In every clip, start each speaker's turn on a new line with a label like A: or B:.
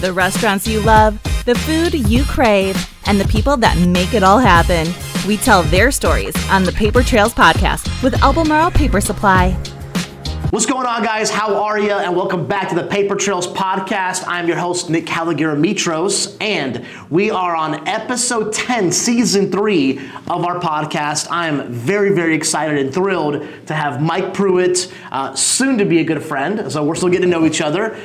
A: The restaurants you love, the food you crave, and the people that make it all happen. We tell their stories on the Paper Trails podcast with Albemarle Paper Supply.
B: What's going on, guys? How are you? And welcome back to the Paper Trails podcast. I'm your host, Nick Calagira-Mitros, and we are on episode 10, season 3 of our podcast. I'm very, very excited and thrilled to have Mike Pruitt, soon to be a good friend. So we're still getting to know each other.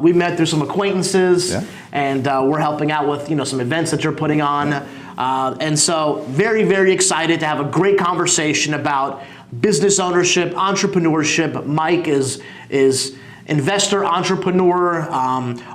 B: We met through some acquaintances, and we're helping out with some events that you're putting on. And so very, very excited to have a great conversation about business ownership, entrepreneurship. Mike is investor, entrepreneur,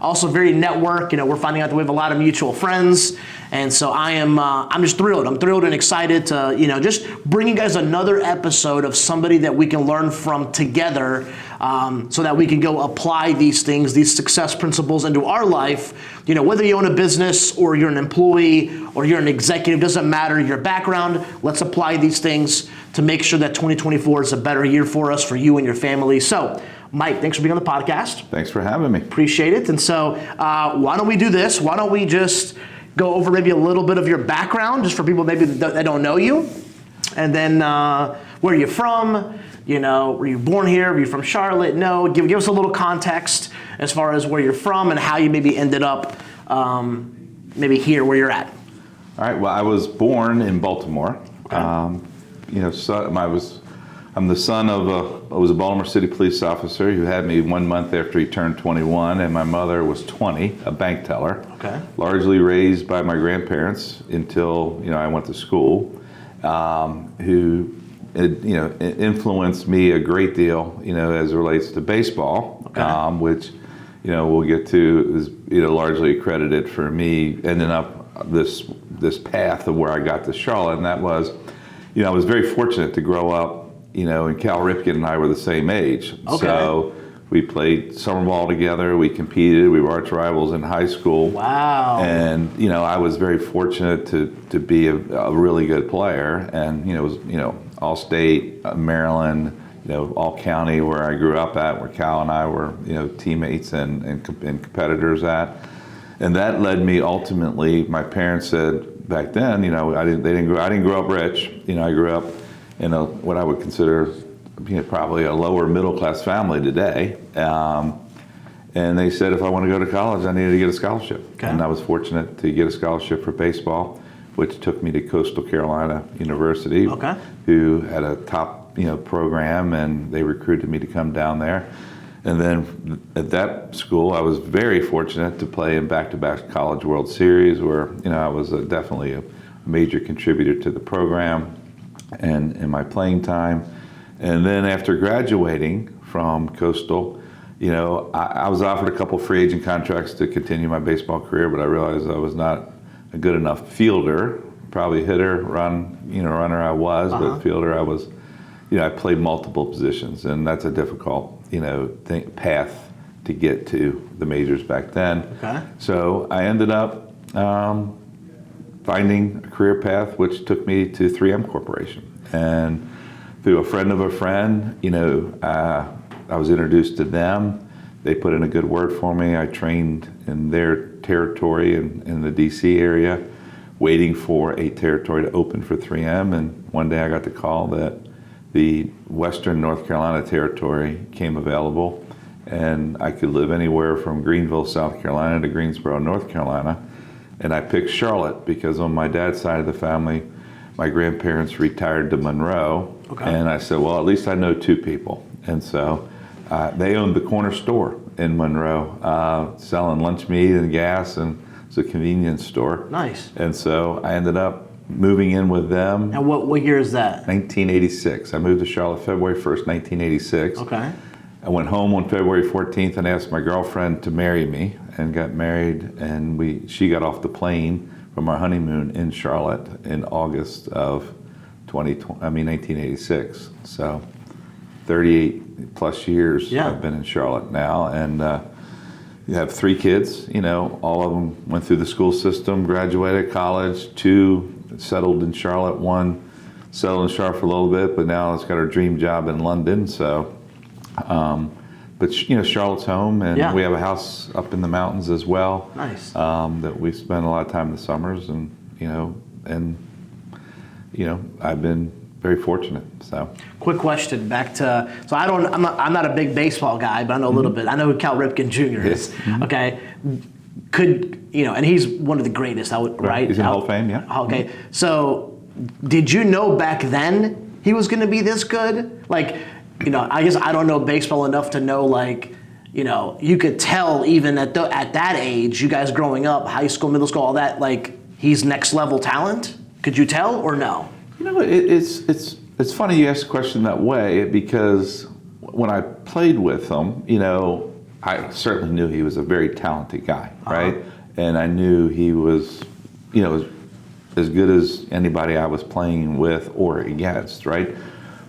B: also very network. We're finding out that we have a lot of mutual friends, and so I'm just thrilled. I'm thrilled and excited to just bring you guys another episode of somebody that we can learn from together, so that we can go apply these things, these success principles into our life. Whether you own a business or you're an employee or you're an executive, doesn't matter your background. Let's apply these things to make sure that 2024 is a better year for us, for you and your family. So, Mike, thanks for being on the podcast.
C: Thanks for having me.
B: Appreciate it. And so, why don't we do this? Why don't we just go over maybe a little bit of your background, just for people maybe that don't know you, and then where you're from. Were you born here? Were you from Charlotte? No. Give us a little context as far as where you're from and how you maybe ended up maybe here where you're at.
C: All right. Well, I was born in Baltimore.
B: Okay.
C: I'm the son of I was a Baltimore City police officer who had me 1 month after he turned 21, and my mother was 20, a bank teller.
B: Okay.
C: Largely raised by my grandparents until I went to school, who influenced me a great deal, as it relates to baseball,
B: okay.
C: Which we'll get to is largely credited for me ending up this path of where I got to Charlotte, and that was, I was very fortunate to grow up, and Cal Ripken and I were the same age.
B: Okay.
C: So we played summer ball together, we competed, we were arch rivals in high school.
B: Wow.
C: And, I was very fortunate to be a really good player, and, it was, All-State, Maryland, All-County where I grew up at, where Cal and I were, teammates and competitors at. And that led me ultimately, my parents said back then, I didn't grow up rich. I grew up in what I would consider probably a lower middle class family today. And they said if I want to go to college, I needed to get a scholarship.
B: Okay.
C: And I was fortunate to get a scholarship for baseball, which took me to Coastal Carolina University,
B: okay.
C: who had a top program, and they recruited me to come down there. And then at that school, I was very fortunate to play in back-to-back College World Series, where I was definitely a major contributor to the program and in my playing time. And then after graduating from Coastal, I was offered a couple free agent contracts to continue my baseball career, but I realized I was not a good enough fielder. Probably hitter, runner I was, but fielder I was. I played multiple positions, and that's a difficult, path to get to the majors back then.
B: Okay.
C: So I ended up finding a career path, which took me to 3M Corporation. And through a friend of a friend, I was introduced to them. They put in a good word for me. I trained in their territory in the DC area, waiting for a territory to open for 3M. And one day I got the call that the Western North Carolina territory came available, and I could live anywhere from Greenville, South Carolina to Greensboro, North Carolina. And I picked Charlotte because on my dad's side of the family, my grandparents retired to Monroe.
B: Okay.
C: And I said, well, at least I know two people. And so they owned the corner store in Monroe, selling lunch meat and gas, and it's a convenience store.
B: Nice.
C: And so I ended up moving in with them.
B: And what year is that?
C: 1986. I moved to Charlotte February 1st, 1986.
B: Okay.
C: I went home on February 14th and asked my girlfriend to marry me, and got married, and she got off the plane from our honeymoon in Charlotte in August of 1986. So 38 plus years I've been in Charlotte now, and you have 3 kids, all of them went through the school system, graduated college, 2 settled in Charlotte, 1 settled in Charlotte for a little bit, but now has got her dream job in London. So but Charlotte's home, and
B: Yeah.
C: we have a house up in the mountains as well.
B: Nice.
C: That we spend a lot of time in the summers, and I've been very fortunate. So,
B: quick question back to, so I'm not a big baseball guy, but I know a little bit. I know who Cal Ripken Jr. is. Okay, and he's one of the greatest. Right?
C: He's in Hall of Fame. Yeah.
B: Okay, so did you know back then he was going to be this good? Like, I guess I don't know baseball enough to know, like, you could tell even at that age, you guys growing up, high school, middle school, all that, like, he's next level talent. Could you tell or no?
C: It's funny you ask the question that way, because when I played with him, I certainly knew he was a very talented guy, right? And I knew he was, as good as anybody I was playing with or against, right?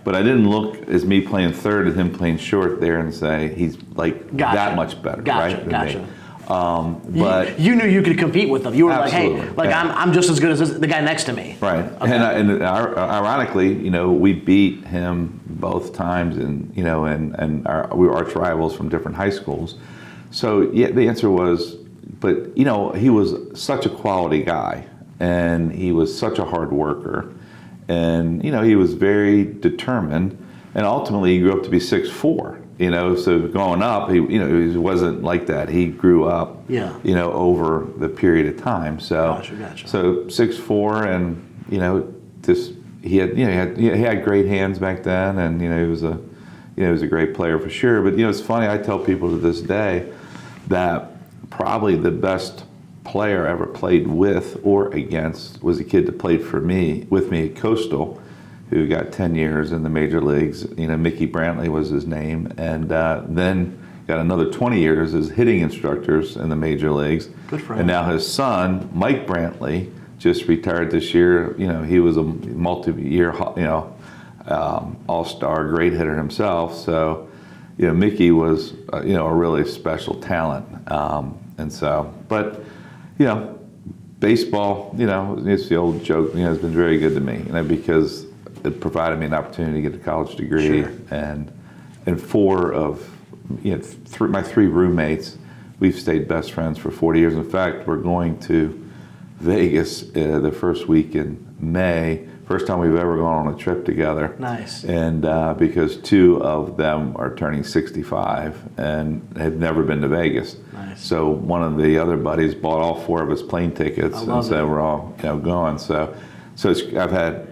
C: But I didn't look as me playing third and him playing short there and say he's like that much better, right?
B: Gotcha.
C: But
B: you knew you could compete with them. You were
C: absolutely,
B: like, hey, like I'm just as good as the guy next to me.
C: Right.
B: Okay.
C: And ironically, we beat him both times, and we were arch rivals from different high schools. So yeah, the answer was, but he was such a quality guy, and he was such a hard worker, and he was very determined, and ultimately he grew up to be 6'4". So growing up, he wasn't like that. He grew up, over the period of time. So,
B: Gotcha.
C: So 6'4", and he had great hands back then, and he was a great player for sure. But it's funny. I tell people to this day that probably the best player I ever played with or against was a kid that played with me at Coastal, who got 10 years in the major leagues. Mickey Brantley was his name, and then got another 20 years as hitting instructors in the major leagues.
B: Good for him.
C: And now his son, Mike Brantley, just retired this year. He was a multi-year, all-star, great hitter himself. So, Mickey was, a really special talent. Baseball, it's the old joke, has been very good to me, because it provided me an opportunity to get a college degree.
B: Sure.
C: And four of my three roommates, we've stayed best friends for 40 years. In fact, we're going to Vegas the first week in May. First time we've ever gone on a trip together.
B: Nice.
C: And because two of them are turning 65 and have never been to Vegas.
B: Nice.
C: So one of the other buddies bought all four of us plane tickets, and so we're all going. So I've had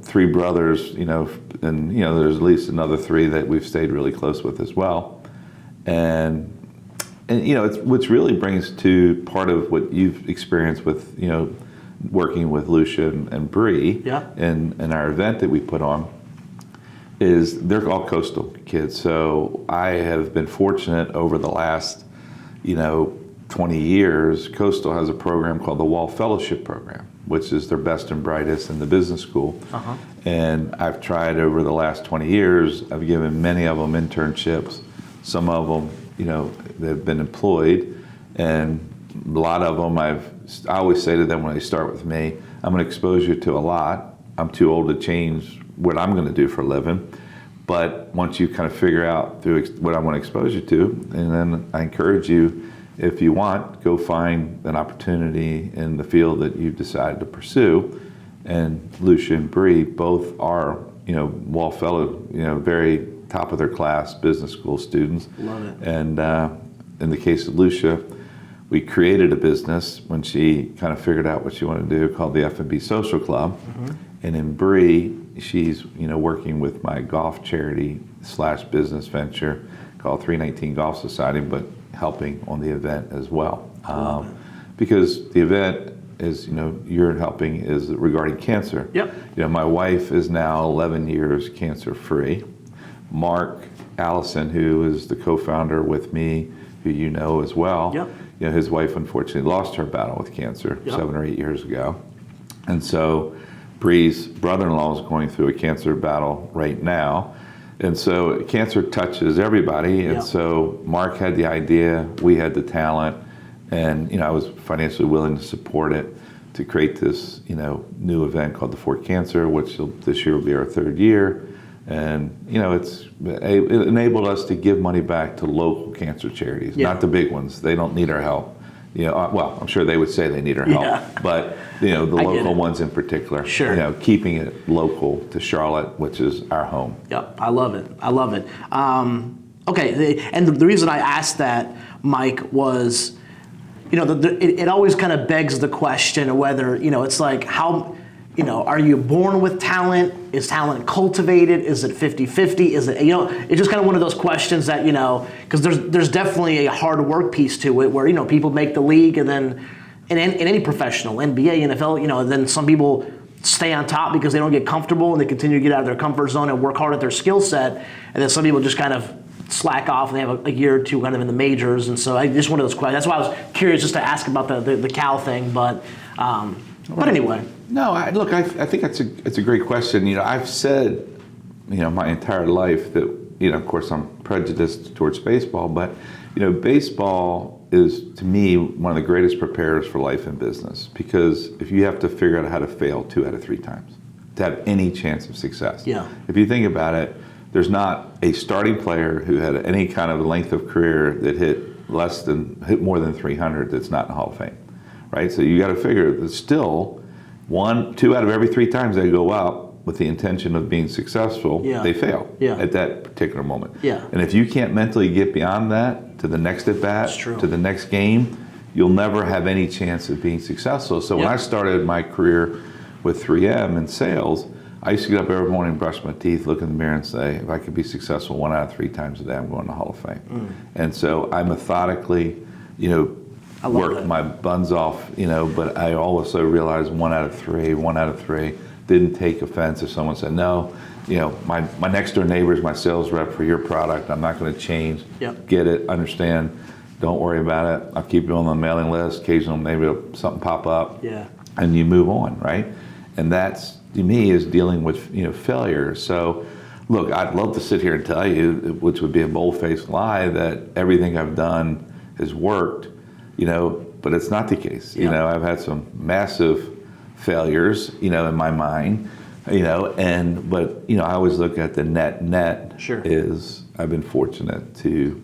C: three brothers, and there's at least another three that we've stayed really close with as well. And it's which really brings to part of what you've experienced with working with Lucia and Bree in our event that we put on, is they're all Coastal kids. So I have been fortunate over the last 20 years. Coastal has a program called the Wall Fellowship Program, which is their best and brightest in the business school. And I've tried over the last 20 years, I've given many of them internships. Some of them, they've been employed, and a lot of them I always say to them when they start with me, I'm going to expose you to a lot. I'm too old to change what I'm going to do for a living. But once you kind of figure out through what I want to expose you to, and then I encourage you, if you want, go find an opportunity in the field that you've decided to pursue. And Lucia and Bree both are, Wall Fellow, very top of their class business school students.
B: Love it.
C: And in the case of Lucia, we created a business when she kind of figured out what she wanted to do called the F&B Social Club. And in Bree, she's working with my golf charity / business venture called 319 Golf Society, but helping on the event as well. Because the event is, you're helping is regarding cancer. My wife is now 11 years cancer free. Mark Allison, who is the co-founder with me, who you know as well. His wife unfortunately lost her battle with cancer 7 or 8 years ago. And so Bree's brother-in-law is going through a cancer battle right now. And so cancer touches everybody. And so Mark had the idea, we had the talent, and I was financially willing to support it to create this new event called the Fort Cancer, which this year will be our third year. And, it enabled us to give money back to local cancer charities, not the big ones. They don't need our help. Well, I'm sure they would say they need our help, but, the local ones in particular, keeping it local to Charlotte, which is our home.
B: Yep, I love it. Okay, and the reason I asked that, Mike, was, it always kind of begs the question of whether, it's like how, are you born with talent? Is talent cultivated? Is it 50-50? Is it, it's just kind of one of those questions that, because there's definitely a hard work piece to it where, people make the league and then in any professional, NBA, NFL, then some people stay on top because they don't get comfortable and they continue to get out of their comfort zone and work hard at their skill set. And then some people just kind of slack off and they have a year or two kind of in the majors. And so I just one of those questions. That's why I was curious just to ask about the Cal thing. But anyway.
C: No, I think it's a great question. I've said, my entire life that, of course I'm prejudiced towards baseball, but, baseball is, to me, one of the greatest preparers for life and business, because if you have to figure out how to fail 2 out of 3 times to have any chance of success. Yeah. If you think about it, there's not a starting player who had any kind of length of career that hit more than 300 that's not in the Hall of Fame, right? So you got to figure that still 2 out of every 3 times they go up with the intention of being successful, they fail at that particular moment. Yeah. And if you can't mentally get beyond that to the next at bat, to the next game, you'll never have any chance of being successful. So when I started my career with 3M in sales, I used to get up every morning, brush my teeth, look in the mirror and say, if I could be successful 1 out of 3 times a day, I'm going to the Hall of Fame. And so I methodically, worked my buns off, but I also realized 1 out of 3, didn't take offense if someone said, no, my next door neighbor is my sales rep for your product. I'm not going to change. Yep. Get it, understand, don't worry about it. I'll keep you on the mailing list. Occasionally maybe something pop up. Yeah. And you move on, right? And that's, to me, is dealing with, failure. So, look, I'd love to sit here and tell you, which would be a bold-faced lie, that everything I've done has worked, but it's not the case. Yep. I've had some massive failures, in my mind, but I always look at the net is I've been fortunate to,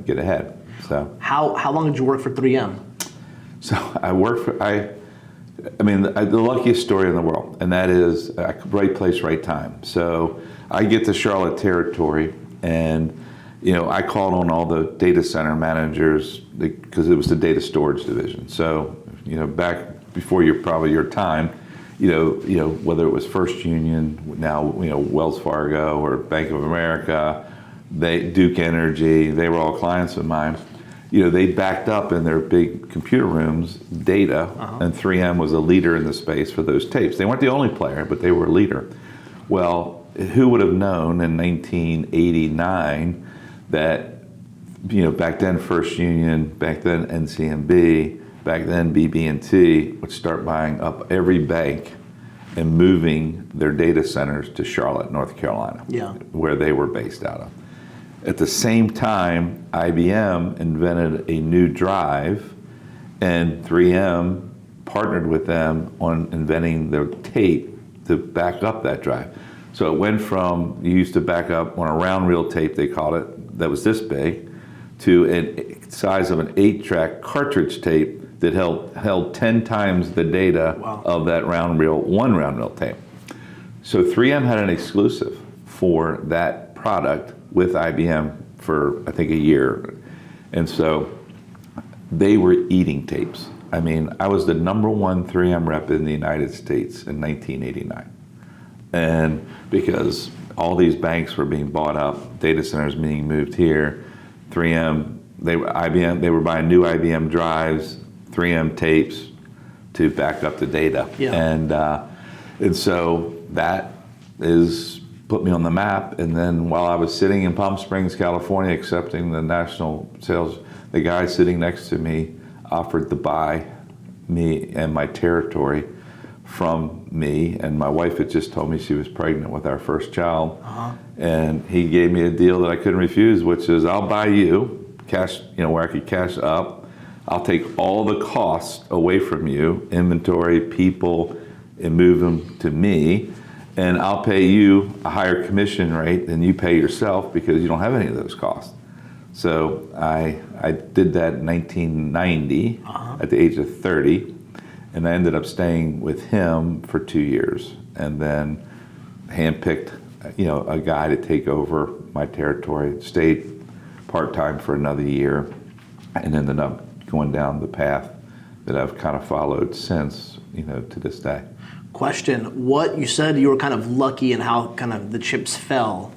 C: get ahead. So
B: how long did you work for 3M?
C: So I worked for, the luckiest story in the world, and that is right place, right time. So I get to Charlotte territory, and I called on all the data center managers because it was the data storage division. So back before your time, whether it was First Union, now Wells Fargo or Bank of America, Duke Energy, they were all clients of mine. They backed up in their big computer rooms data, and 3M was a leader in the space for those tapes. They weren't the only player, but they were a leader. Well, who would have known in 1989 that, back then First Union, back then NCMB, back then BB&T would start buying up every bank and moving their data centers to Charlotte, North Carolina, where they were based out of. At the same time, IBM invented a new drive, and 3M partnered with them on inventing their tape to back up that drive. So it went from, you used to back up on a round reel tape, they called it, that was this big, to a size of an 8-track cartridge tape that held 10 times the data of that one round reel tape. So 3M had an exclusive for that product with IBM for, I think, a year. And so they were eating tapes. I was the #1 3M rep in the United States in 1989. And because all these banks were being bought up, data centers being moved here, 3M, they were buying new IBM drives, 3M tapes to back up the data. Yeah. And so that put me on the map. And then while I was sitting in Palm Springs, California, accepting the national sales, the guy sitting next to me offered to buy me and my territory from me. And my wife had just told me she was pregnant with our first child. And he gave me a deal that I couldn't refuse, which is, I'll buy you cash, where I could cash up. I'll take all the costs away from you, inventory, people, and move them to me. and I'll pay you a higher commission rate than you pay yourself because you don't have any of those costs. So I did that in 1990 at the age of 30, and I ended up staying with him for 2 years, and then handpicked, a guy to take over my territory. Stayed part-time for another year, and ended up going down the path that I've kind of followed since, to this day.
B: Question: What you said you were kind of lucky in how kind of the chips fell.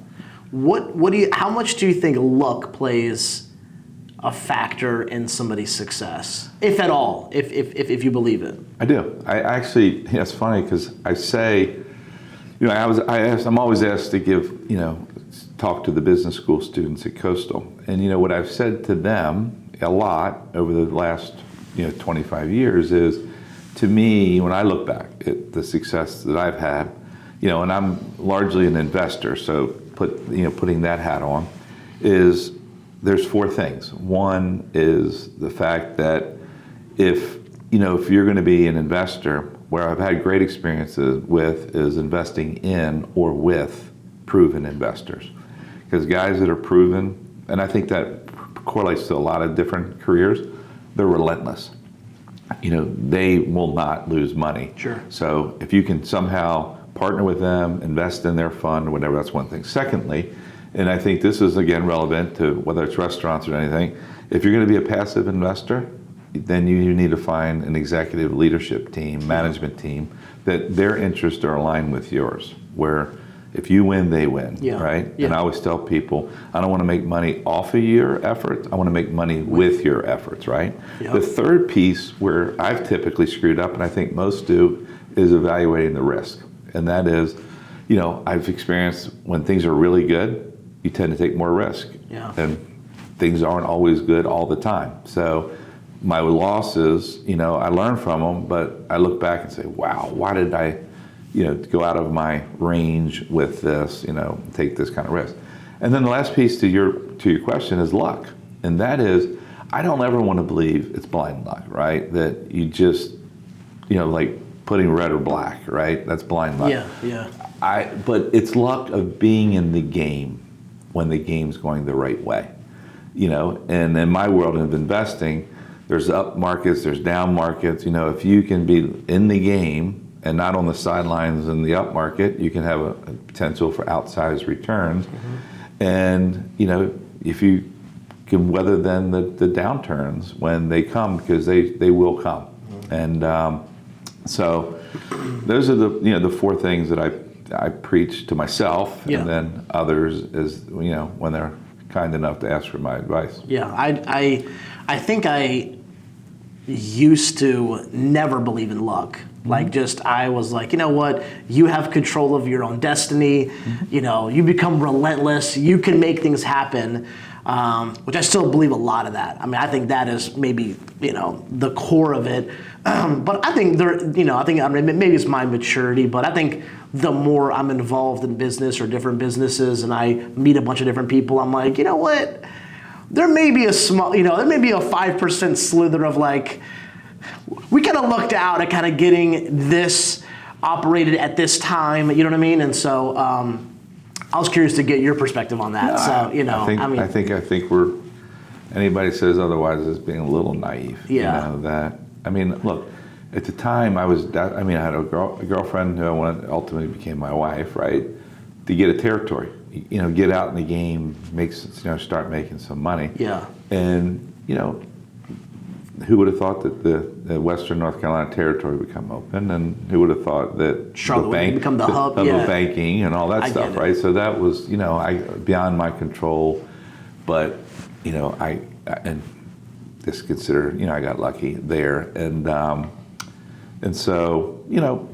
B: How much do you think luck plays a factor in somebody's success, if at all, if you believe it?
C: I do. I actually, it's funny because I say, I'm always asked to give, talk to the business school students at Coastal, and what I've said to them a lot over the last 25 years is, to me, when I look back at the success that I've had, and I'm largely an investor, so putting that hat on, is there's 4 things. One is the fact that if you're going to be an investor, where I've had great experiences with is investing in or with proven investors. Because guys that are proven, and I think that correlates to a lot of different careers, they're relentless. They will not lose money.
B: Sure.
C: So if you can somehow partner with them, invest in their fund, or whatever, that's one thing. Secondly, and I think this is again relevant to whether it's restaurants or anything, if you're going to be a passive investor, then you need to find an executive leadership team, management team, that their interests are aligned with yours, where if you win, they win, right?
B: Yeah.
C: And I always tell people, I don't want to make money off of your efforts, I want to make money with your efforts, right?
B: Yep.
C: The third piece where I've typically screwed up, and I think most do, is evaluating the risk. And that is, I've experienced when things are really good, you tend to take more risk.
B: Yeah.
C: And things aren't always good all the time. So my losses, I learn from them, but I look back and say, wow, why did I go out of my range with this, take this kind of risk. And then the last piece to your question is luck. And that is, I don't ever want to believe it's blind luck, right? That you just, like putting red or black, right? That's blind luck.
B: Yeah.
C: But it's luck of being in the game when the game's going the right way, And in my world of investing, there's up markets, there's down markets. If you can be in the game and not on the sidelines in the up market, you can have a potential for outsized returns. Mm-hmm. And if you can weather then the downturns when they come, because they will come. Mm-hmm. And so those are the 4 things that I preach to myself, and then others is when they're kind enough to ask for my advice.
B: Yeah, I think I used to never believe in luck. I was like, you know what? You have control of your own destiny. Mm-hmm. You become relentless. You can make things happen, which I still believe a lot of that. I mean, I think that is maybe, the core of it. But I think maybe it's my maturity, but I think the more I'm involved in business or different businesses and I meet a bunch of different people, I'm like, you know what? There may be a 5% slither of we kind of looked out at kind of getting this operated at this time, you know what I mean? And so I was curious to get your perspective on that.
C: I think we're, anybody says otherwise is being a little naive.
B: Yeah.
C: Look, at the time I had a girlfriend who ultimately became my wife, right? To get a territory, get out in the game, start making some money.
B: Yeah.
C: And, who would have thought that the Western North Carolina territory would come open, and who would have thought that
B: Charlotte would become the hub
C: of banking and all that stuff, right? So that was, beyond my control, but, I just consider, I got lucky there, and so,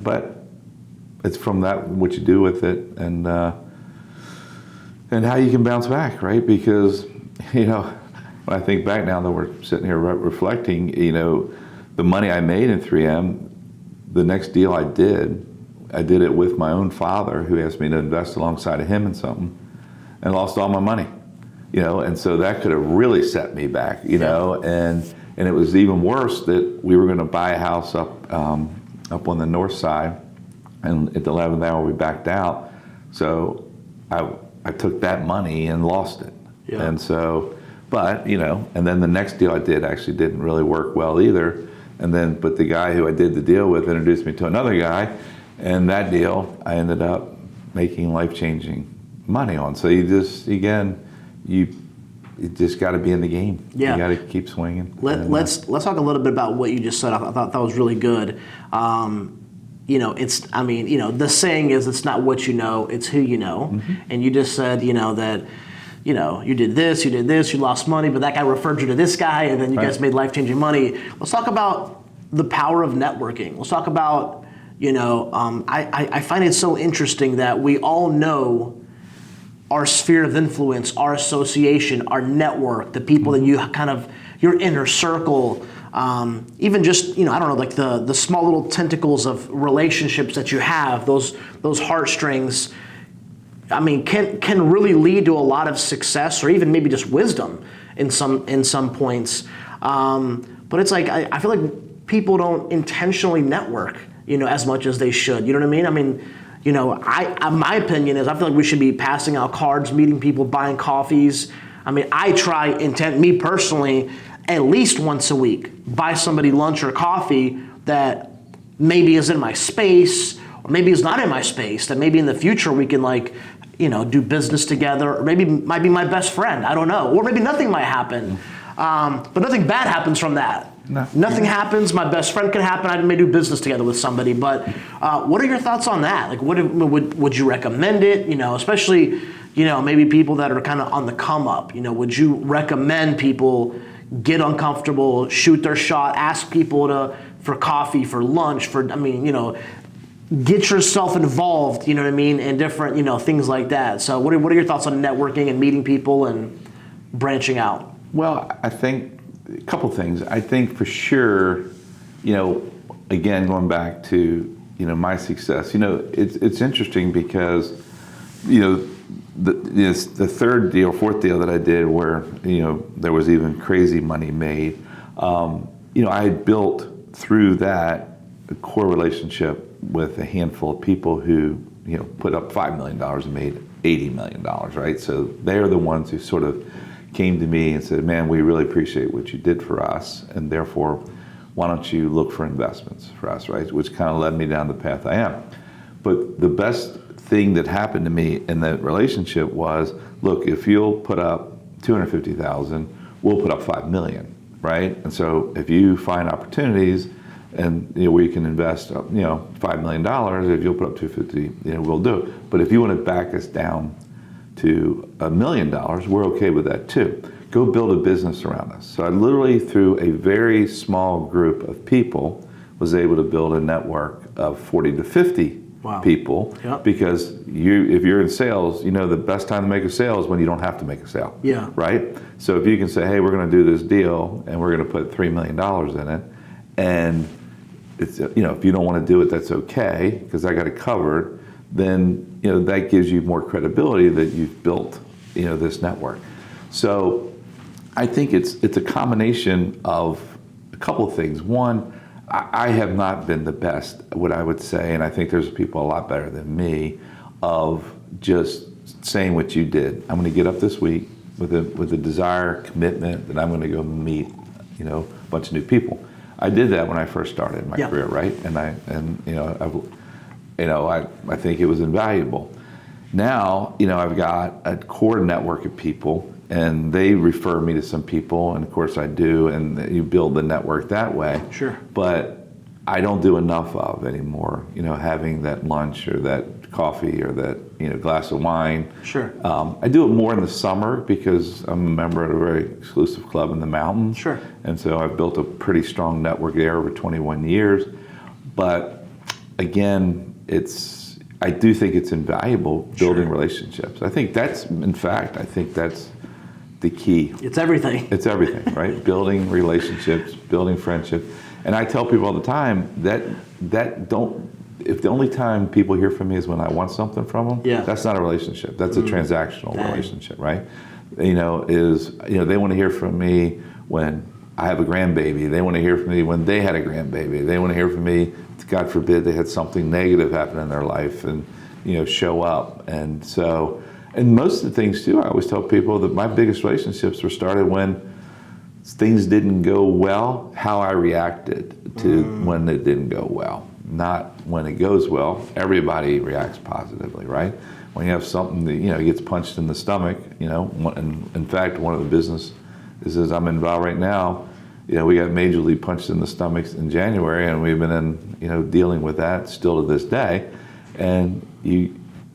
C: but it's from that what you do with it, and how you can bounce back, right? Because, when I think back now that we're sitting here reflecting, the money I made in 3M, the next deal I did it with my own father, who asked me to invest alongside of him in something, and lost all my money, and so that could have really set me back, and it was even worse that we were going to buy a house up on the north side And at the 11th hour, we backed out. So I took that money and lost it.
B: Yeah.
C: And so, but, and then the next deal I did actually didn't really work well either. But the guy who I did the deal with introduced me to another guy, and that deal I ended up making life-changing money on. So you just got to be in the game.
B: Yeah.
C: You got to keep swinging.
B: Let's talk a little bit about what you just said. I thought that was really good. The saying is, it's not what you know, it's who you know. Mm-hmm. And you just said, that, you did this, you lost money, but that guy referred you to this guy, and then you guys made life-changing money. Let's talk about the power of networking. Let's talk about, I find it so interesting that we all know our sphere of influence, our association, our network, the people that you your inner circle, even just, I don't know, like the small little tentacles of relationships that you have, those heartstrings, can really lead to a lot of success, or even maybe just wisdom in some points. But it's like, I feel like people don't intentionally network, as much as they should. You know what I mean? My opinion is, I feel like we should be passing out cards, meeting people, buying coffees. I try me personally, at least once a week, buy somebody lunch or coffee that maybe is in my space, or maybe is not in my space, that maybe in the future we can do business together, or maybe might be my best friend, I don't know. Or maybe nothing might happen. But nothing bad happens from that. No. Nothing happens. My best friend could happen. I may do business together with somebody. But what are your thoughts on that? Like, would you recommend it? Especially, maybe people that are kind of on the come up. Would you recommend people get uncomfortable, shoot their shot, ask people for coffee, for lunch, get yourself involved, in different, things like that. So what are your thoughts on networking and meeting people and branching out?
C: Well, I think a couple things. I think for sure, again, going back to, my success, it's interesting because, the third deal, fourth deal that I did where, there was even crazy money made, I had built through that a core relationship with a handful of people who, put up $5 million and made $80 million, right? So they're the ones who sort of came to me and said, man, we really appreciate what you did for us, and therefore, why don't you look for investments for us, right? Which kind of led me down the path I am. But the best thing that happened to me in that relationship was, look, if you'll put up $250,000, we'll put up $5 million, right? And so if you find opportunities and where you can invest, $5 million, if you'll put up $250,000, we'll do it. But if you want to back us down to $1 million, we're okay with that too. Go build a business around us. So I literally, through a very small group of people, was able to build a network of 40 to 50 people. Yep. Because if you're in sales, the best time to make a sale is when you don't have to make a sale. Yeah. Right? So if you can say, hey, we're going to do this deal and we're going to put $3 million in it, and it's, if you don't want to do it, that's okay, because I got it covered, then that gives you more credibility that you've built this network. So I think it's a combination of a couple of things. One, I have not been the best, what I would say, and I think there's people a lot better than me, of just saying what you did. I'm going to get up this week with a desire, commitment that I'm going to go meet a bunch of new people. I did that when I first started my career, right? And I think it was invaluable. Now, I've got a core network of people, and they refer me to some people, and of course I do, and you build the network that way. Sure. But I don't do enough of anymore, having that lunch or that coffee or that, glass of wine. Sure. I do it more in the summer because I'm a member of a very exclusive club in the mountains. Sure. And so I've built a pretty strong network there over 21 years. But again, I do think it's invaluable building relationships. I think that's the key. It's everything. It's everything, right? Building relationships, building friendship. And I tell people all the time if the only time people hear from me is when I want something from them, that's not a relationship. That's a transactional relationship, right? They want to hear from me when I have a grandbaby. They want to hear from me when they had a grandbaby. They want to hear from me, God forbid, they had something negative happen in their life, and show up. And so, and most of the things too, I always tell people that my biggest relationships were started when things didn't go well, how I reacted to when it didn't go well. Not when it goes well. Everybody reacts positively, right? When you have something that gets punched in the stomach, and in fact, one of the businesses I'm involved right now, we got majorly punched in the stomachs in January, and we've been dealing with that still to this day. And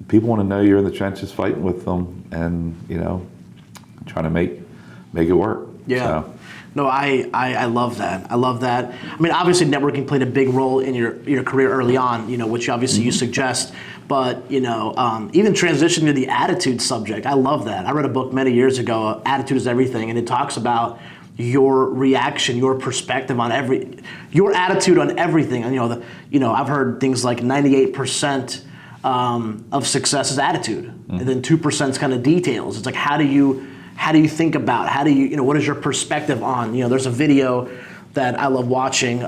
C: people want to know you're in the trenches fighting with them, and trying to make it work.
B: Yeah.
C: So.
B: No, I love that. I love that. I mean, obviously, networking played a big role in your career early on, which obviously you suggest. But, even transitioning to the attitude subject, I love that. I read a book many years ago, Attitude is Everything, and it talks about your reaction, your perspective on your attitude on everything. And, I've heard things like 98% of success is attitude, and then 2% is kind of details. It's like, how do you think about, what is your perspective on, there's a video that I love watching.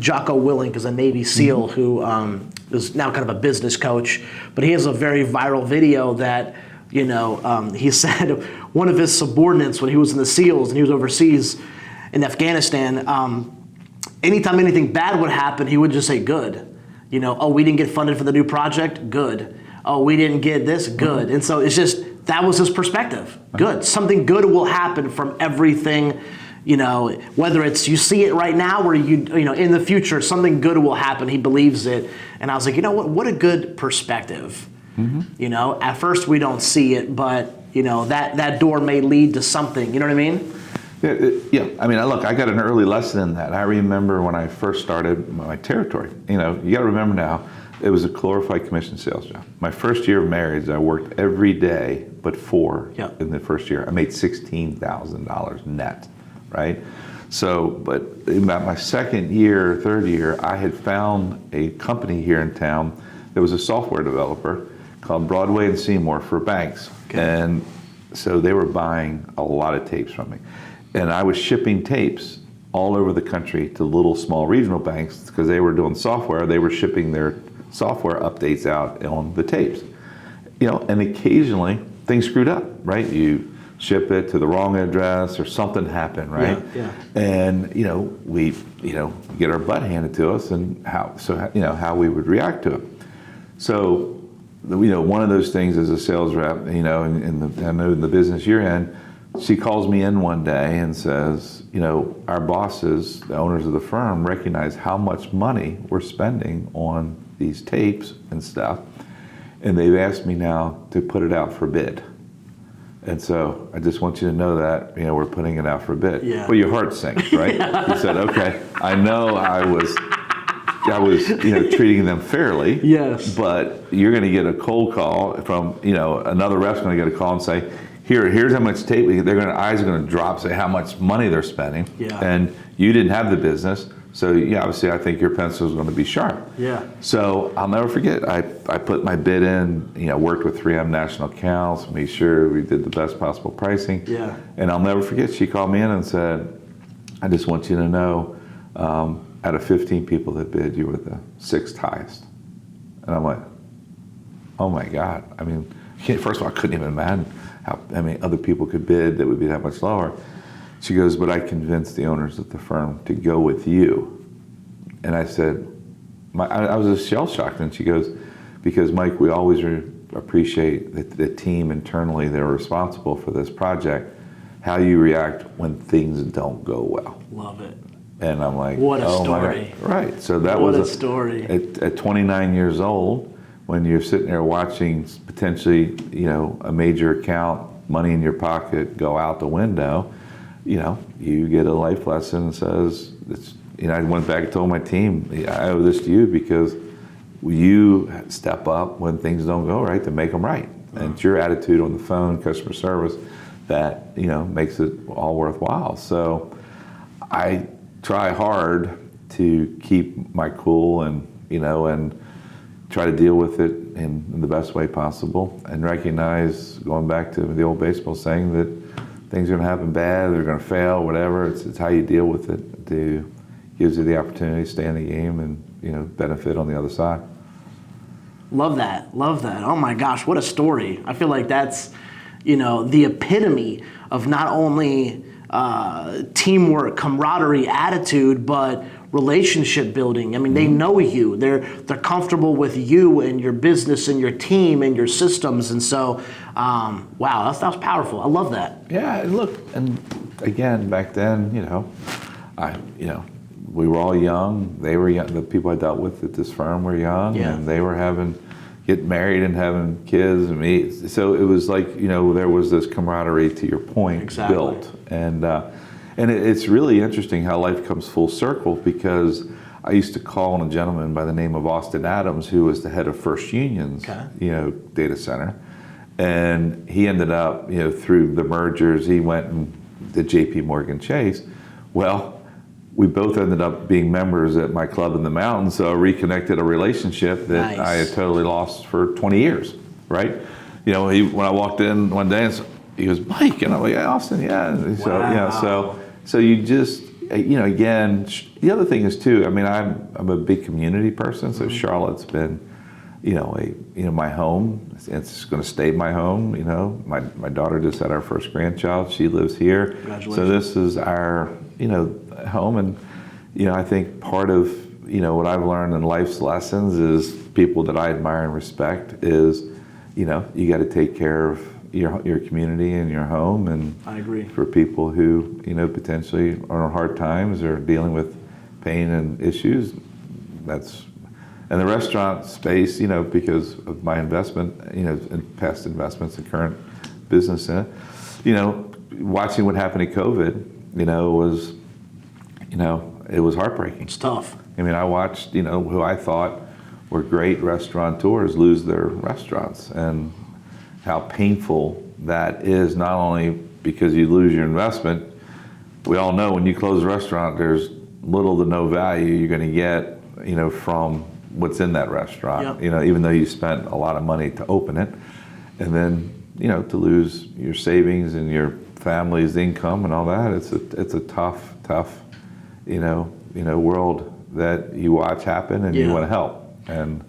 B: Jocko Willink is a Navy SEAL who is now kind of a business coach, but he has a very viral video that, he said one of his subordinates when he was in the SEALs and he was overseas in Afghanistan, anytime anything bad would happen, he would just say, good. Oh, we didn't get funded for the new project? Good. Oh, we didn't get this? Good. And so it's just, that was his perspective. Good. Something good will happen from everything, whether it's you see it right now or in the future, something good will happen. He believes it. And I was like, what a good perspective. At first we don't see it, but that door may lead to something. You know what I mean?
C: Yeah. I mean, look, I got an early lesson in that. I remember when I first started my territory. You got to remember now, it was a glorified commission sales job. My first year of marriage, I worked every day but 4 in the first year. I made $16,000 net, right? So, but about my second year, third year, I had found a company here in town that was a software developer called Broadway and Seymour for banks. Okay. And so they were buying a lot of tapes from me. And I was shipping tapes all over the country to little small regional banks because they were doing software. They were shipping their software updates out on the tapes. And occasionally things screwed up, right? You ship it to the wrong address or something happened, right?
B: Yeah.
C: And we get our butt handed to us, and how we would react to it. So one of those things as a sales rep, I know in the business you're in, she calls me in one day and says, our bosses, the owners of the firm, recognize how much money we're spending on these tapes and stuff, and they've asked me now to put it out for bid. And so I just want you to know that we're putting it out for bid.
B: Yeah.
C: Well, your heart sinks, right? You said, okay, I know I was treating them fairly.
B: Yes.
C: But you're going to get a cold call from another rep's going to get a call and say, here's how much tape. Eyes are going to drop, say how much money they're spending.
B: Yeah.
C: And you didn't have the business. So obviously I think your pencil is going to be sharp.
B: Yeah.
C: So I'll never forget, I put my bid in, worked with 3M National Accounts, made sure we did the best possible pricing.
B: Yeah.
C: And I'll never forget, she called me in and said, I just want you to know, out of 15 people that bid, you were the 6th highest. And I'm like, oh my God. I mean, first of all, I couldn't even imagine how many other people could bid that would be that much lower. She goes, but I convinced the owners of the firm to go with you. And I said, I was just shell-shocked. And she goes, because Mike, we always appreciate the team internally that are responsible for this project, how you react when things don't go well.
B: Love it.
C: And I'm like,
B: what a story.
C: Right. So that
B: what
C: was
B: a story.
C: At 29 years old, when you're sitting there watching potentially, a major account, money in your pocket go out the window, you get a life lesson that says, I went back and told my team, I owe this to you because you step up when things don't go right to make them right. And it's your attitude on the phone, customer service, that, makes it all worthwhile. So I try hard to keep my cool and, and try to deal with it in the best way possible and recognize, going back to the old baseball saying, that things are going to happen bad, they're going to fail, whatever. It's how you deal with it. Gives you the opportunity to stay in the game and benefit on the other side.
B: Love that. Oh my gosh, what a story. I feel like that's the epitome of not only teamwork, camaraderie, attitude, but relationship building. I mean, they know you. They're comfortable with you and your business and your team and your systems. And so, wow, that was powerful. I love that.
C: Yeah, look, and again, back then, we were all young. They were young. The people I dealt with at this firm were young, and they were getting married and having kids and me. So it was like, there was this camaraderie, to your point, built. And it's really interesting how life comes full circle, because I used to call on a gentleman by the name of Austin Adams, who was the head of First Union's, data center. And he ended up, through the mergers, he went and did JP Morgan Chase. Well, we both ended up being members at my club in the mountains, so I reconnected a relationship that I had totally lost for 20 years, right? When I walked in one day, he goes, Mike, and I'm like, yeah, Austin, yeah. And so you just, again, the other thing is too, I mean, I'm a big community person, so Charlotte's been, my home. It's going to stay my home. My daughter just had our first grandchild. She lives here.
B: Congratulations.
C: So this is our, home. And, I think part of, what I've learned in life's lessons is people that I admire and respect is, you got to take care of your community and your home. And
B: I agree.
C: For people who, potentially are in hard times or dealing with pain and issues, and the restaurant space, because of my investment, and past investments and current business in it, watching what happened in COVID, was, it was heartbreaking.
B: It's tough.
C: I mean, I watched, who I thought were great restaurateurs lose their restaurants, and how painful that is, not only because you lose your investment. We all know when you close a restaurant, there's little to no value you're going to get, from what's in that restaurant, even though you spent a lot of money to open it. And then, to lose your savings and your family's income and all that, it's a tough, world that you watch happen and you want to help. And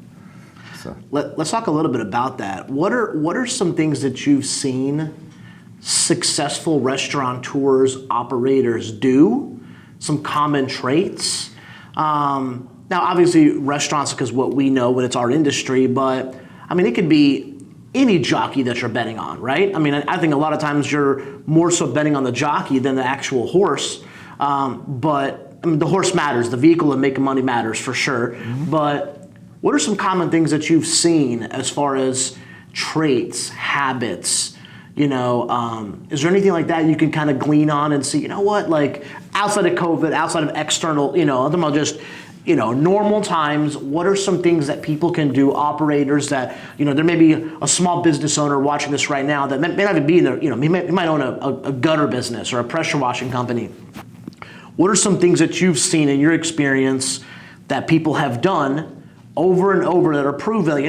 C: so
B: let's talk a little bit about that. What are some things that you've seen successful restaurateurs, operators do? Some common traits? Now, obviously, restaurants, because what we know when it's our industry, but I mean, it could be any jockey that you're betting on, right? I mean, I think a lot of times you're more so betting on the jockey than the actual horse. But I mean, the horse matters. The vehicle and making money matters for sure. Mm-hmm. But what are some common things that you've seen as far as traits, habits? Is there anything like that you can kind of glean on and see, like outside of COVID, outside of external, I'm talking about just, normal times, what are some things that people can do, operators that, there may be a small business owner watching this right now that may not even be in there, he might own a gutter business or a pressure washing company. What are some things that you've seen in your experience that people have done over and over that are proven,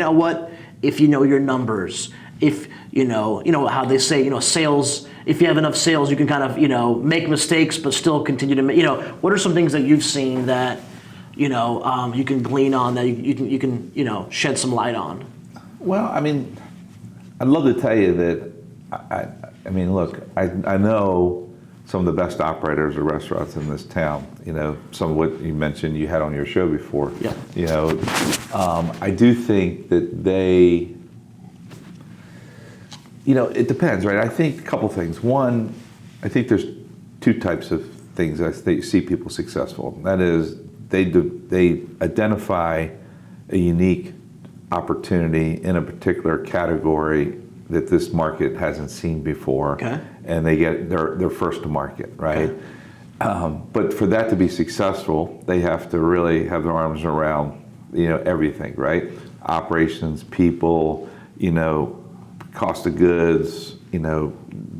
B: if you know your numbers, if, how they say, sales, if you have enough sales, you can kind of, make mistakes, but still continue to make, what are some things that you've seen that, you can glean on, that you can shed some light on? Well, I mean,
C: I'd love to tell you that, I mean, look, I know some of the best operators of restaurants in this town. Some of what you mentioned you had on your show before.
B: Yeah.
C: I do think that they, it depends, right? I think a couple things. One, I think there's two types of things I see people successful. That is, they identify a unique opportunity in a particular category that this market hasn't seen before,
B: okay,
C: and they're first to market, right? Okay. But for that to be successful, they have to really have their arms around, everything, right? Operations, people, cost of goods,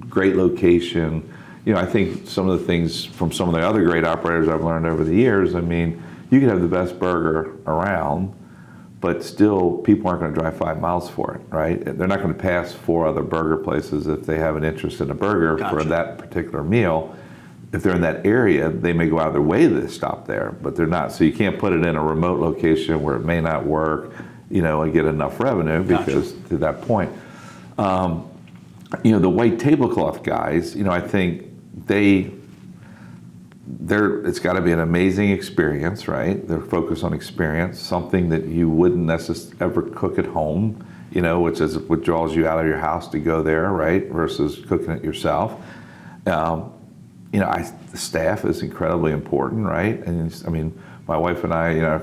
C: great location. I think some of the things from some of the other great operators I've learned over the years, I mean, you can have the best burger around, but still people aren't going to drive 5 miles for it, right? They're not going to pass 4 other burger places if they have an interest in a burger for that particular meal. If they're in that area, they may go out of their way to stop there, but they're not. So you can't put it in a remote location where it may not work, and get enough revenue because to that point. The white tablecloth guys, I think it's got to be an amazing experience, right? They're focused on experience, something that you wouldn't necessarily ever cook at home, which is what draws you out of your house to go there, right? Versus cooking it yourself. The staff is incredibly important, right? And my wife and I,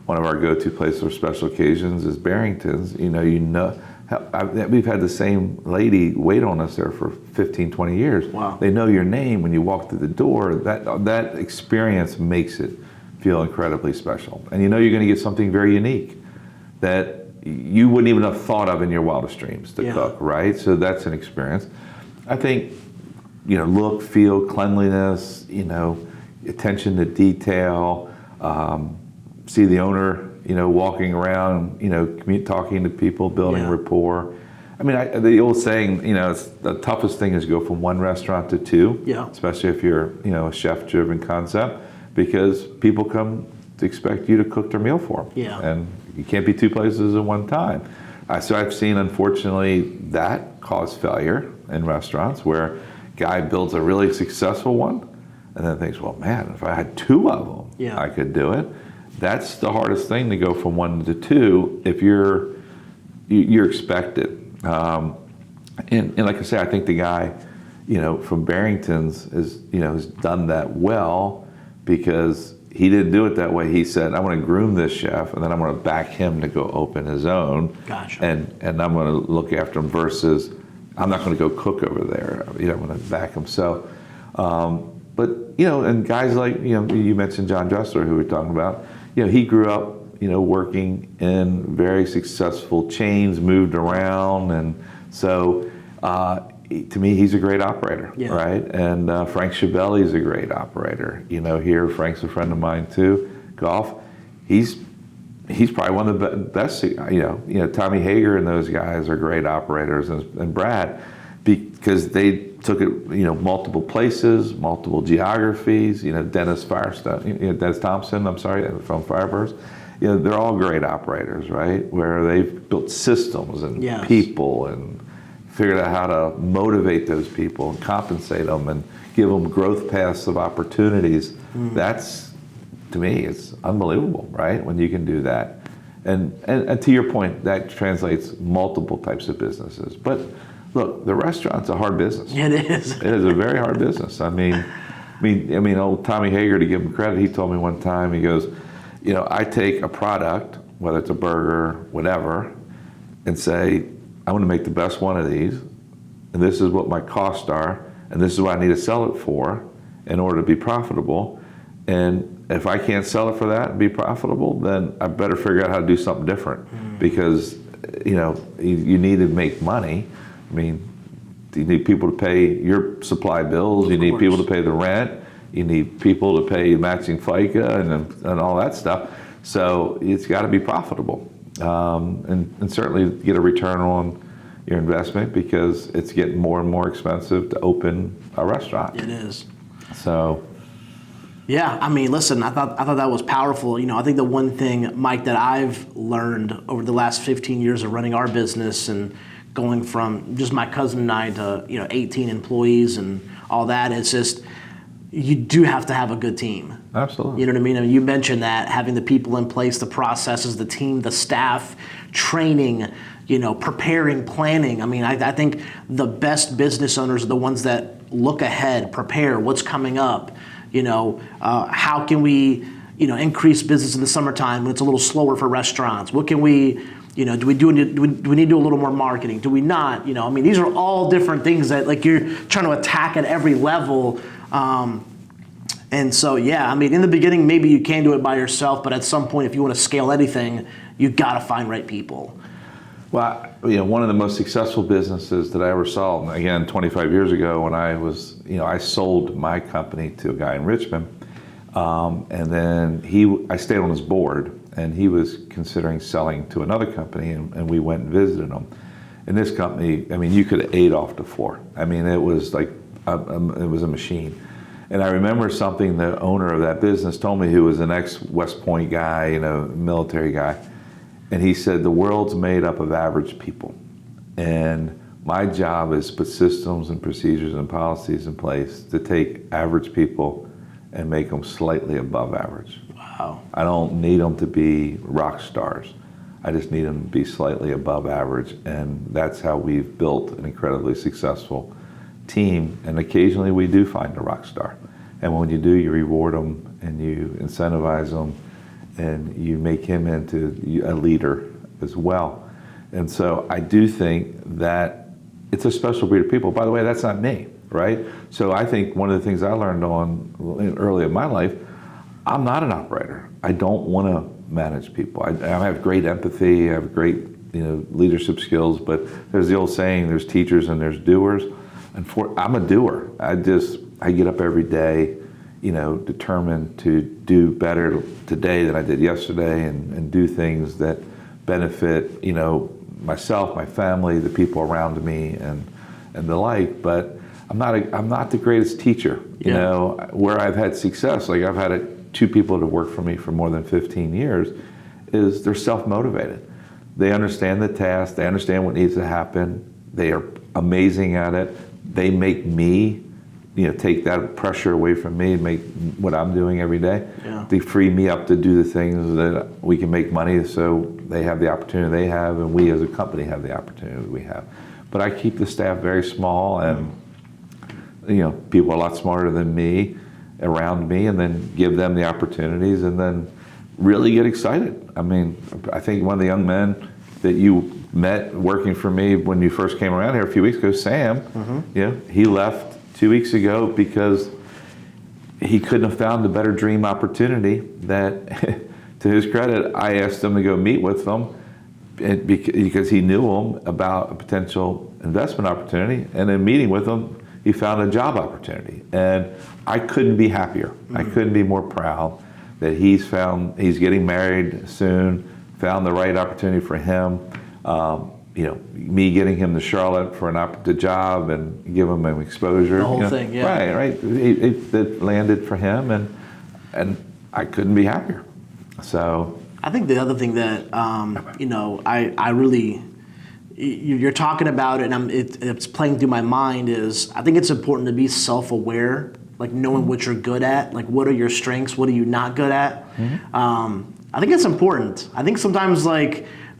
C: one of our go-to places for special occasions is Barrington's. We've had the same lady wait on us there for 15, 20 years.
B: Wow.
C: They know your name when you walk through the door. That experience makes it feel incredibly special. And you're going to get something very unique that you wouldn't even have thought of in your wildest dreams to cook, right? So that's an experience. I think, look, feel, cleanliness, attention to detail, see the owner, walking around, talking to people, building rapport. The old saying, it's the toughest thing is go from one restaurant to 2, especially if you're, a chef-driven concept, because people come to expect you to cook their meal for them.
B: Yeah.
C: And you can't be 2 places at one time. So I've seen, unfortunately, that cause failure in restaurants where guy builds a really successful one and then thinks, well, man, if I had 2 of them, I could do it. That's the hardest thing, to go from 1 to 2 if you're expected. And like I say, I think the guy, from Barrington's has done that well because he didn't do it that way. He said, I want to groom this chef, and then I'm going to back him to go open his own.
B: Gotcha.
C: And I'm going to look after him versus I'm not going to go cook over there. I'm going to back him. So, but, and guys like, you mentioned John Dressler, who we're talking about. He grew up, working in very successful chains, moved around, and so to me, he's a great operator, right? And Frank Schiavelli is a great operator. Here, Frank's a friend of mine too. Golf, he's probably one of the best. Tommy Hager and those guys are great operators, and Brad, because they took it, multiple places, multiple geographies. Dennis Firestone, Dennis Thompson, I'm sorry, from Fireburst. They're all great operators, right? Where they've built systems and people and figured out how to motivate those people and compensate them and give them growth paths of opportunities. That's, to me, it's unbelievable, right? When you can do that. And to your point, that translates multiple types of businesses. But look, the restaurant's a hard business.
B: It is.
C: It is a very hard business. Old Tommy Hager, to give him credit, he told me one time, he goes, I take a product, whether it's a burger, whatever, and say, I want to make the best one of these, and this is what my costs are, and this is what I need to sell it for in order to be profitable. And if I can't sell it for that and be profitable, then I better figure out how to do something different because, you need to make money. You need people to pay your supply bills. You need people to pay the rent. You need people to pay matching FICA and all that stuff. So it's got to be profitable, and certainly get a return on your investment because it's getting more and more expensive to open a restaurant.
B: It is.
C: So.
B: Yeah, listen, I thought that was powerful. I think the one thing, Mike, that I've learned over the last 15 years of running our business and going from just my cousin and I to 18 employees and all that, it's just you do have to have a good team.
C: Absolutely.
B: You know what I mean? You mentioned that, having the people in place, the processes, the team, the staff, training, preparing, planning. I think the best business owners are the ones that look ahead, prepare what's coming up. How can we, increase business in the summertime when it's a little slower for restaurants? What can we, do we need to do a little more marketing? Do we not? These are all different things that you're trying to attack at every level. And so, in the beginning, maybe you can do it by yourself, but at some point, if you want to scale anything, you got to find right people.
C: Well, one of the most successful businesses that I ever saw, again, 25 years ago when I was, I sold my company to a guy in Richmond, and then I stayed on his board, and he was considering selling to another company, and we went and visited him. And this company, I mean, you could have ate off the floor. I mean, it was like, it was a machine. And I remember something the owner of that business told me, who was an ex-West Point guy, you know, military guy. And he said, the world's made up of average people. And my job is to put systems and procedures and policies in place to take average people and make them slightly above average.
B: Wow.
C: I don't need them to be rock stars. I just need them to be slightly above average. And that's how we've built an incredibly successful team. And occasionally we do find a rock star. And when you do, you reward them and you incentivize them and you make him into a leader as well. And so I do think that it's a special breed of people. By the way, that's not me, right? So I think one of the things I learned early in my life, I'm not an operator. I don't want to manage people. I have great empathy, I have great leadership skills, but there's the old saying, there's teachers and there's doers. And I'm a doer. I get up every day, determined to do better today than I did yesterday and do things that benefit, myself, my family, the people around me and the like. But I'm not the greatest teacher, where I've had success. Like I've had two people that work for me for more than 15 years, is they're self-motivated. They understand the task, they understand what needs to happen, they are amazing at it. They make me, take that pressure away from me and make what I'm doing every day. Yeah. They free me up to do the things that we can make money, so they have the opportunity they have, and we as a company have the opportunity we have. But I keep the staff very small, and people are a lot smarter than me around me, and then give them the opportunities, and then really get excited. I mean, I think one of the young men that you met working for me when you first came around here a few weeks ago, Sam, he left 2 weeks ago because he couldn't have found a better dream opportunity that, to his credit, I asked him to go meet with them because he knew them about a potential investment opportunity, and in meeting with them, he found a job opportunity. And I couldn't be happier. I couldn't be more proud that he's getting married soon, found the right opportunity for him. Me getting him to Charlotte for the job and give him an exposure.
B: The whole thing, yeah.
C: Right. It landed for him, and I couldn't be happier. So
B: I think the other thing that I really, you're talking about it, and it's playing through my mind, is I think it's important to be self-aware, like knowing what you're good at, like what are your strengths, what are you not good at. I think it's important. I think sometimes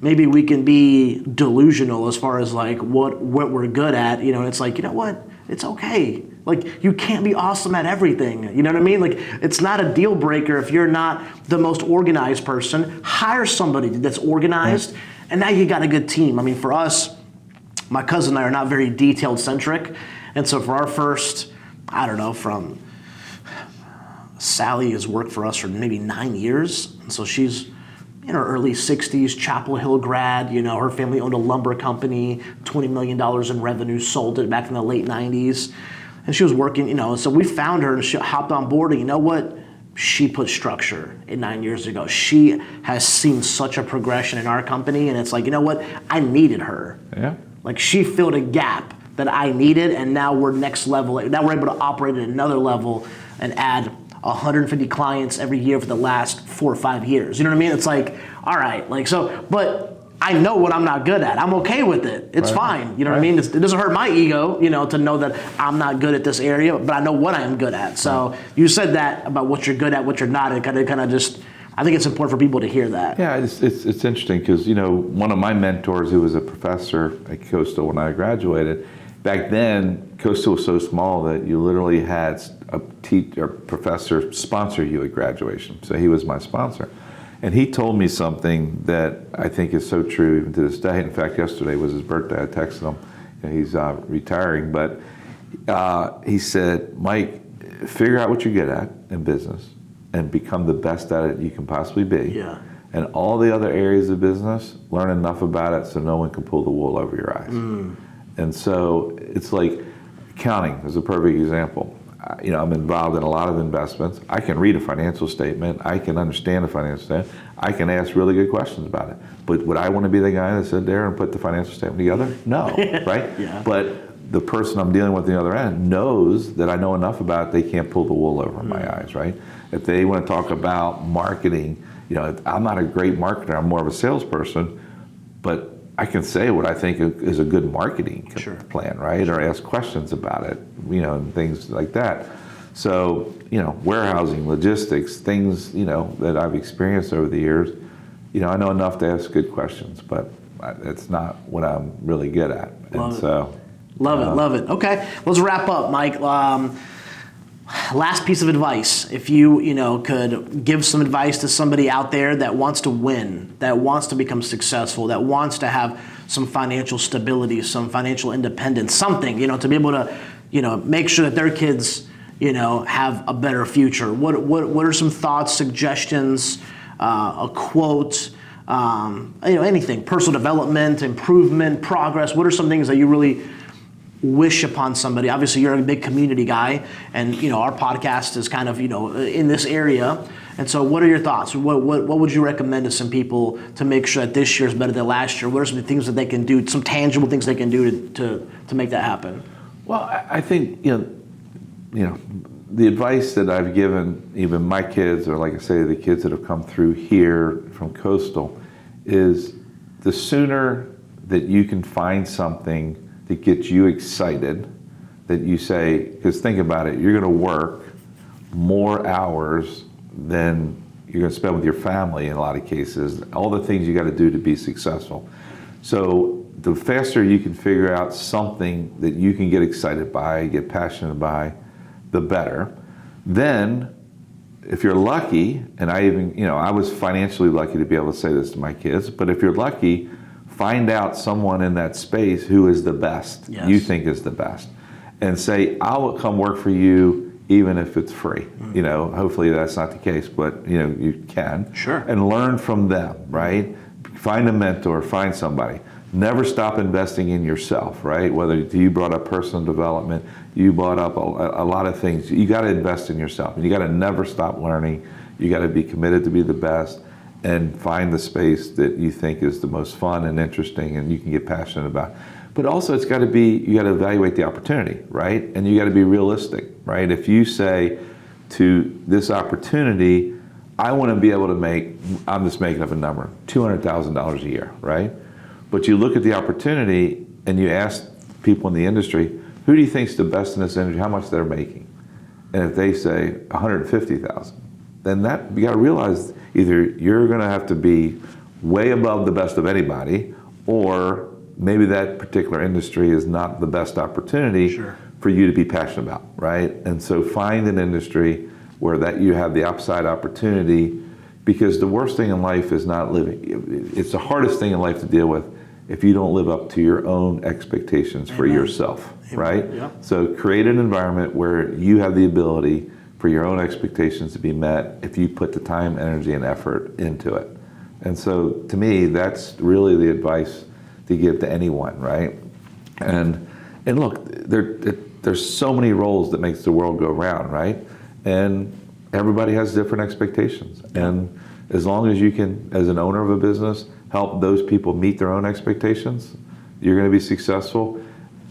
B: maybe we can be delusional as far as what we're good at, and it's like, what, it's okay. Like, you can't be awesome at everything, you know what I mean? Like, it's not a deal breaker if you're not the most organized person. Hire somebody that's organized, and now you got a good team. I mean, for us, my cousin and I are not very detailed centric, and so for our first, from Sally has worked for us for maybe 9 years, and so she's in her early 60s, Chapel Hill grad, her family owned a lumber company, $20 million in revenue, sold it back in the late 90s. And she was working, so we found her and she hopped on board, and you know what? She put structure in 9 years ago. She has seen such a progression in our company, and it's like, you know what? I needed her.
C: Yeah.
B: Like, she filled a gap that I needed, and now we're next level. Now we're able to operate at another level and add 150 clients every year for the last 4 or 5 years. You know what I mean? It's like, all right, but I know what I'm not good at. I'm okay with it. It's fine. You know what I mean? It doesn't hurt my ego, to know that I'm not good at this area, but I know what I am good at. So you said that about what you're good at, what you're not, and kind of just, I think it's important for people to hear that.
C: Yeah, it's interesting because, one of my mentors who was a professor at Coastal when I graduated, back then, Coastal was so small that you literally had a professor sponsor you at graduation. So he was my sponsor. And he told me something that I think is so true even to this day. In fact, yesterday was his birthday. I texted him. He's retiring. But he said, Mike, figure out what you're good at in business and become the best at it you can possibly be.
B: Yeah.
C: And all the other areas of business, learn enough about it so no one can pull the wool over your eyes. And so it's like accounting is a perfect example. I'm involved in a lot of investments. I can read a financial statement. I can understand a financial statement. I can ask really good questions about it. But would I want to be the guy that sit there and put the financial statement together? No, right?
B: Yeah.
C: But the person I'm dealing with on the other end knows that I know enough about it, they can't pull the wool over my eyes, right? If they want to talk about marketing, I'm not a great marketer. I'm more of a salesperson, but I can say what I think is a good marketing plan, right? Or ask questions about it, and things like that. So, warehousing, logistics, things, that I've experienced over the years, I know enough to ask good questions, but that's not what I'm really good at.
B: Love it. Okay, let's wrap up, Mike. Last piece of advice. If you, could give some advice to somebody out there that wants to win, that wants to become successful, that wants to have some financial stability, some financial independence, something, to be able to, make sure that their kids, have a better future. What are some thoughts, suggestions, a quote, anything, personal development, improvement, progress? What are some things that you really wish upon somebody? Obviously, you're a big community guy, and our podcast is kind of in this area. And so, what are your thoughts? What would you recommend to some people to make sure that this year is better than last year? What are some things that they can do? Some tangible things they can do to make that happen?
C: Well, I think the advice that I've given even my kids, or like I say, the kids that have come through here from Coastal, is the sooner that you can find something that gets you excited, that you say, because think about it, you're going to work more hours than you're going to spend with your family in a lot of cases, all the things you got to do to be successful. So the faster you can figure out something that you can get excited by, get passionate by, the better. Then, if you're lucky, and I was financially lucky to be able to say this to my kids, but if you're lucky, find out someone in that space who is the best, you think is the best, and say, I'll come work for you even if it's free. Hopefully that's not the case, but you can.
B: Sure.
C: And learn from them, right? Find a mentor, find somebody. Never stop investing in yourself, right? Whether you brought up personal development, you brought up a lot of things. You got to invest in yourself, and you got to never stop learning. You got to be committed to be the best, and find the space that you think is the most fun and interesting and you can get passionate about. But also you got to evaluate the opportunity, right? And you got to be realistic, right? If you say to this opportunity, I want to be able to make, I'm just making up a number, $200,000 a year, right? But you look at the opportunity and you ask people in the industry, who do you think is the best in this industry, how much they're making? And if they say $150,000, then you got to realize either you're going to have to be way above the best of anybody, or maybe that particular industry is not the best opportunity for you to be passionate about, right? And so find an industry where that you have the upside opportunity, because the worst thing in life is not living. It's the hardest thing in life to deal with if you don't live up to your own expectations for yourself, right?
B: Yeah.
C: So create an environment where you have the ability for your own expectations to be met if you put the time, energy, and effort into it. And so to me, that's really the advice to give to anyone, right? And look, there's so many roles that makes the world go round, right? And everybody has different expectations. And as long as you can, as an owner of a business, help those people meet their own expectations, you're going to be successful.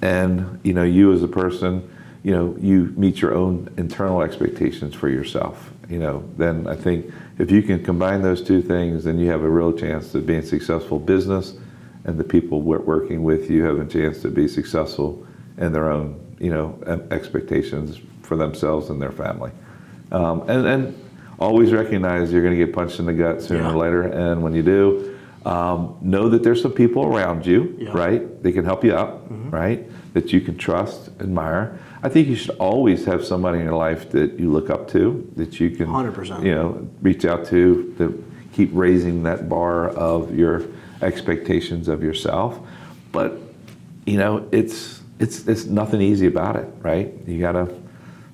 C: And you as a person, you meet your own internal expectations for yourself. Then I think if you can combine those two things, then you have a real chance to be a successful business, and the people working with you have a chance to be successful in their own, expectations for themselves and their family. And always recognize you're going to get punched in the gut sooner or later, and when you do, know that there's some people around you, right? They can help you out, right? That you can trust, admire. I think you should always have somebody in your life that you look up to, that you can,
B: 100%.
C: Reach out to keep raising that bar of your expectations of yourself. But it's nothing eeasy about it, right? You gotta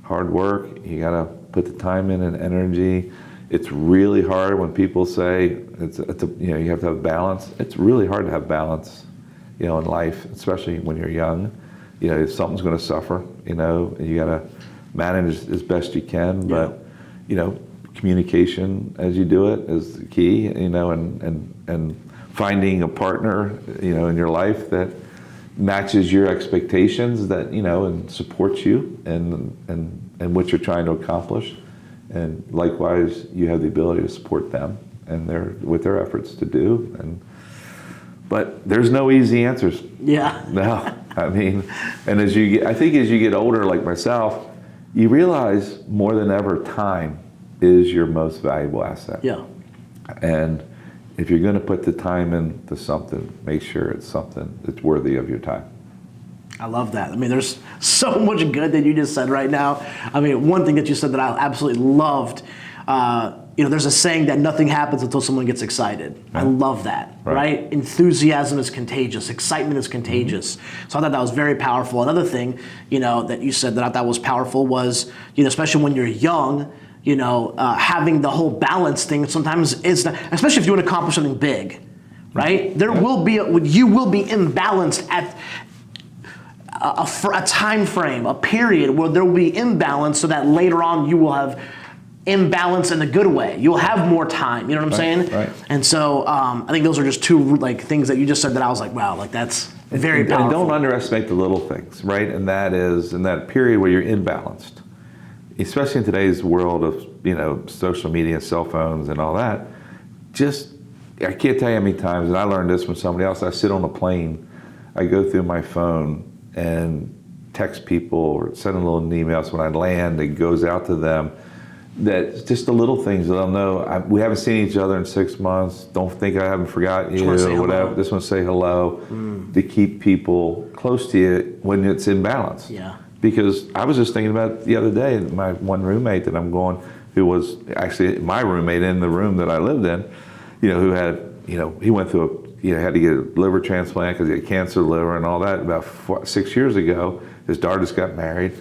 C: hard work. You gotta put the time in and energy. It's really hard when people say you have to have balance. It's really hard to have balance, in life, especially when you're young. If something's going to suffer, and you got to manage as best you can, but communication as you do it is the key, and finding a partner, in your life that matches your expectations, that, and supports you and what you're trying to accomplish. And likewise, you have the ability to support them and their efforts to do. But there's no easy answers.
B: Yeah.
C: No, and as you get older, like myself, you realize more than ever, time is your most valuable asset.
B: Yeah.
C: And if you're going to put the time into something, make sure it's something that's worthy of your time.
B: I love that. There's so much good that you just said right now. One thing that you said that I absolutely loved, there's a saying that nothing happens until someone gets excited. Yeah. I love that, right? Enthusiasm is contagious. Excitement is contagious. Mm-hmm. So I thought that was very powerful. Another thing, that you said that I thought was powerful was, especially when you're young, having the whole balance thing sometimes is, especially if you want to accomplish something big, right? You will be imbalanced at a time frame, a period where there will be imbalance, so that later on you will have imbalance in a good way. You'll have more time. You know what I'm saying?
C: Right.
B: And so I think those are just two things that you just said that I was like, wow, that's very powerful.
C: And don't underestimate the little things, right? And that is in that period where you're imbalanced, especially in today's world of social media, cell phones, and all that. I can't tell you how many times, and I learned this from somebody else. I sit on a plane, I go through my phone and text people or send a little email. So when I land, it goes out to them. That just the little things that they'll know. We haven't seen each other in 6 months. Don't think I haven't forgotten you or whatever. Just want to say hello to keep people close to you when it's in balance.
B: Yeah.
C: Because I was just thinking about the other day, my one roommate that I'm going, who was actually my roommate in the room that I lived in, who had, he went through had to get a liver transplant because he had cancer of the liver and all that about 6 years ago. His daughter just got married.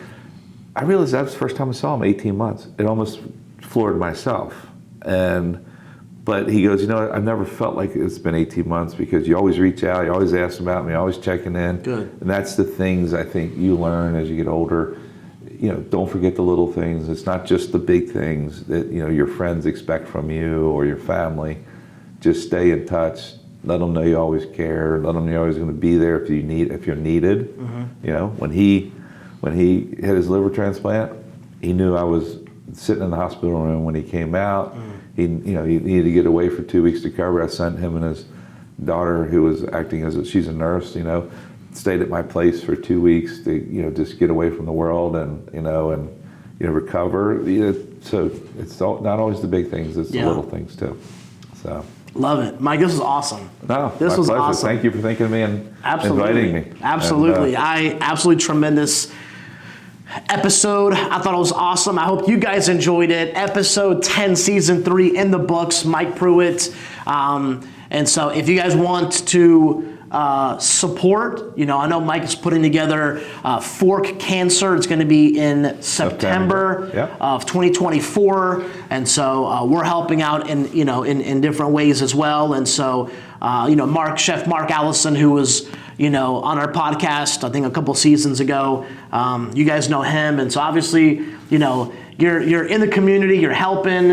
C: I realized that was the first time I saw him, 18 months. It almost floored myself. But he goes, I've never felt like it's been 18 months because you always reach out, you always ask about me, always checking in.
B: Good.
C: And that's the things I think you learn as you get older. Don't forget the little things. It's not just the big things that, your friends expect from you or your family. Just stay in touch. Let them know you always care. Let them know you're always going to be there if you're needed. Mm-hmm. When he had his liver transplant, he knew I was sitting in the hospital room when he came out. He needed to get away for 2 weeks to recover. I sent him and his daughter, who was acting she's a nurse, stayed at my place for 2 weeks to, just get away from the world and recover. So it's not always the big things, it's the little things too. So.
B: Love it. Mike, this was awesome.
C: No,
B: this was
C: pleasure.
B: Awesome.
C: Thank you for thinking of me and inviting me.
B: Absolutely. Absolutely tremendous episode. I thought it was awesome. I hope you guys enjoyed it. Episode 10, season 3 in the books, Mike Pruitt. And so if you guys want to support, I know Mike is putting together Fork Cancer. It's going to be in September of 2024. And so we're helping out in different ways as well. And so, Chef Mark Allison, who was, on our podcast, I think a couple seasons ago, you guys know him. And so obviously, you're in the community, you're helping,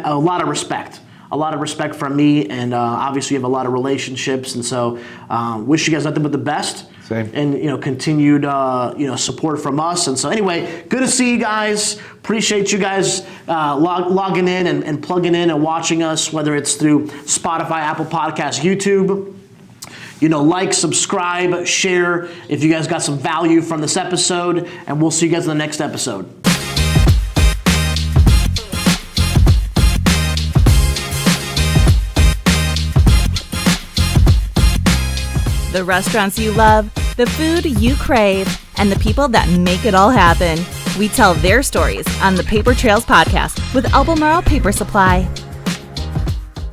B: a lot of respect. A lot of respect from me, and obviously you have a lot of relationships, and so wish you guys nothing but the best.
C: Same.
B: And continued support from us. And so anyway, good to see you guys. Appreciate you guys logging in and plugging in and watching us, whether it's through Spotify, Apple Podcasts, YouTube. Like, subscribe, share if you guys got some value from this episode, and we'll see you guys in the next episode.
A: The restaurants you love, the food you crave, and the people that make it all happen. We tell their stories on the Paper Trails podcast with Albemarle Paper Supply.